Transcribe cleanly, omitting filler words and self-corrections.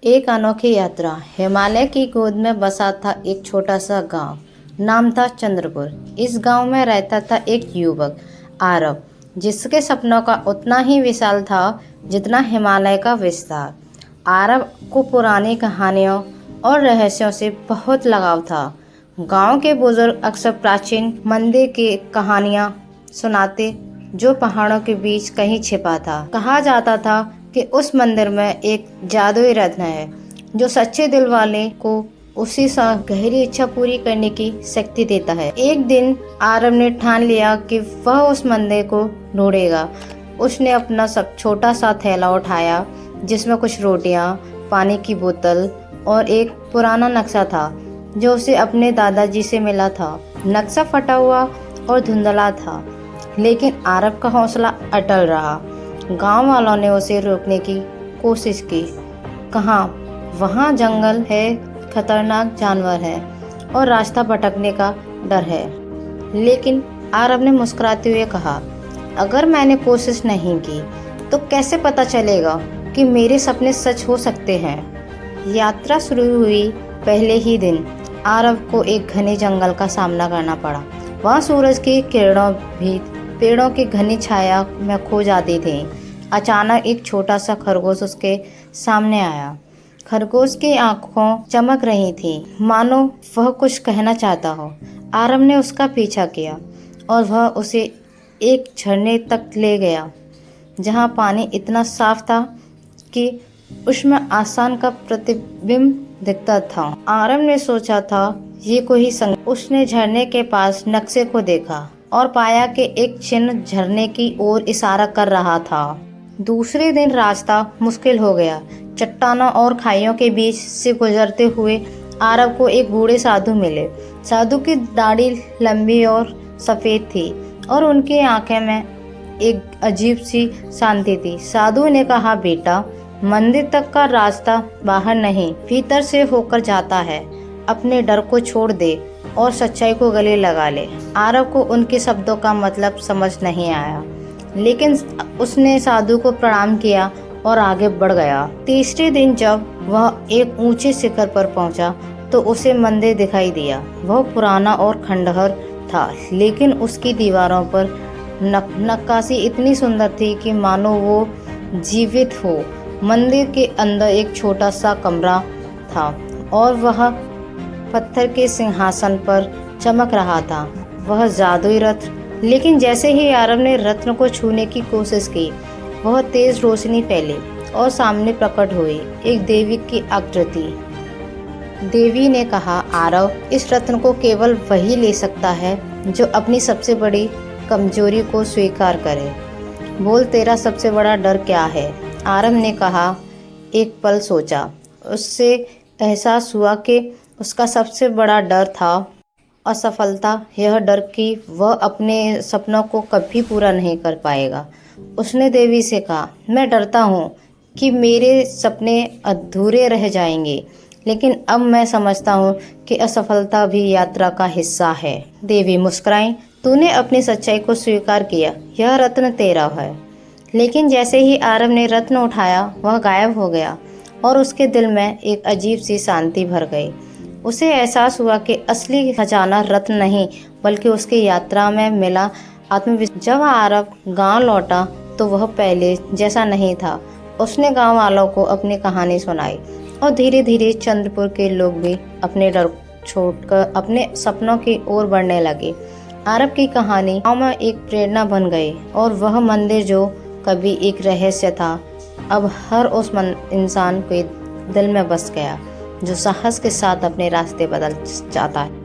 एक अनोखी यात्रा। हिमालय की गोद में बसा था एक छोटा सा गांव। नाम था चंद्रपुर। इस गांव में रहता था एक युवक आरव, जिसके सपनों का उतना ही विशाल था जितना हिमालय का विस्तार। आरव को पुरानी कहानियों और रहस्यों से बहुत लगाव था। गांव के बुजुर्ग अक्सर प्राचीन मंदिर की कहानियां सुनाते, जो पहाड़ों के बीच कहीं छिपा था। कहा जाता था कि उस मंदिर में एक जादुई रत्न है जो सच्चे दिल वाले को उसी सा गहरी इच्छा पूरी करने की शक्ति देता है। एक दिन आरव ने ठान लिया कि वह उस मंदिर को ढूंढेगा। उसने अपना सब छोटा सा थैला उठाया, जिसमें कुछ रोटियां, पानी की बोतल और एक पुराना नक्शा था जो उसे अपने दादाजी से मिला था। नक्शा फटा हुआ और धुंधला था, लेकिन आरव का हौसला अटल रहा। गांव वालों ने उसे रोकने की कोशिश की। कहा वहाँ जंगल है, खतरनाक जानवर है और रास्ता भटकने का डर है। लेकिन आरव ने मुस्कुराते हुए कहा, अगर मैंने कोशिश नहीं की तो कैसे पता चलेगा कि मेरे सपने सच हो सकते हैं। यात्रा शुरू हुई पहले ही दिन आरव को एक घने जंगल का सामना करना पड़ा। वहाँ सूरज की किरणों भी पेड़ों की घनी छाया में खो जाती थी। अचानक एक छोटा सा खरगोश उसके सामने आया। खरगोश की आंखों चमक रही थी, मानो वह कुछ कहना चाहता हो। आरव ने उसका पीछा किया और वह उसे एक झरने तक ले गया, जहां पानी इतना साफ था कि उसमें आसमान का प्रतिबिंब दिखता था। आरव ने सोचा था ये कोई संग। उसने झरने के पास नक्शे को देखा और पाया कि एक चिन्ह झरने की ओर इशारा कर रहा था। दूसरे दिन रास्ता मुश्किल हो गया। चट्टानों और खाइयों के बीच से गुजरते हुए आरव को एक बूढ़े साधु मिले। साधु की दाढ़ी लंबी और सफ़ेद थी और उनकी आंखें में एक अजीब सी शांति थी। साधु ने कहा, बेटा, मंदिर तक का रास्ता बाहर नहीं, भीतर से होकर जाता है। अपने डर को छोड़ दे और सच्चाई को गले लगा ले। आरव को उनके शब्दों का मतलब समझ नहीं आया, लेकिन उसने साधु को प्रणाम किया और आगे बढ़ गया। तीसरे दिन जब वह एक ऊंचे शिखर पर पहुंचा तो उसे मंदिर दिखाई दिया। वह पुराना और खंडहर था, लेकिन उसकी दीवारों पर नक्काशी इतनी सुंदर थी कि मानो वो जीवित हो। मंदिर के अंदर एक छोटा सा कमरा था और वह पत्थर के सिंहासन पर चमक रहा था। वह जादुई रत्न। लेकिन जैसे ही आरव ने रत्न को छूने की कोशिश की, वह तेज रोशनी फैली और सामने प्रकट हुई एक देवी की आकृति। देवी ने कहा, आरव, इस रत्न को केवल वही ले सकता है जो अपनी सबसे बड़ी कमजोरी को स्वीकार करे। बोल, तेरा सबसे बड़ा डर क्या है? आरव ने कहा। एक पल सोचा। उससे एहसास हुआ कि उसका सबसे बड़ा डर था असफलता। यह डर कि वह अपने सपनों को कभी पूरा नहीं कर पाएगा। उसने देवी से कहा, मैं डरता हूँ कि मेरे सपने अधूरे रह जाएंगे, लेकिन अब मैं समझता हूँ कि असफलता भी यात्रा का हिस्सा है। देवी मुस्कुराई, तूने अपनी सच्चाई को स्वीकार किया, यह रत्न तेरा है। लेकिन जैसे ही आरव ने रत्न उठाया, वह गायब हो गया और उसके दिल में एक अजीब सी शांति भर गई। उसे एहसास हुआ कि असली खजाना रत्न नहीं, बल्कि उसकी यात्रा में मिला आत्मविश्वास। जब आरव गांव लौटा तो वह पहले जैसा नहीं था। उसने गांव वालों को अपनी कहानी सुनाई और धीरे धीरे चंद्रपुर के लोग भी अपने डर छोड़कर अपने सपनों की ओर बढ़ने लगे। आरव की कहानी गांव में एक प्रेरणा बन गई और वह मंदिर जो कभी एक रहस्य था, अब हर उस इंसान के दिल में बस गया जो साहस के साथ अपने रास्ते बदल जाता है।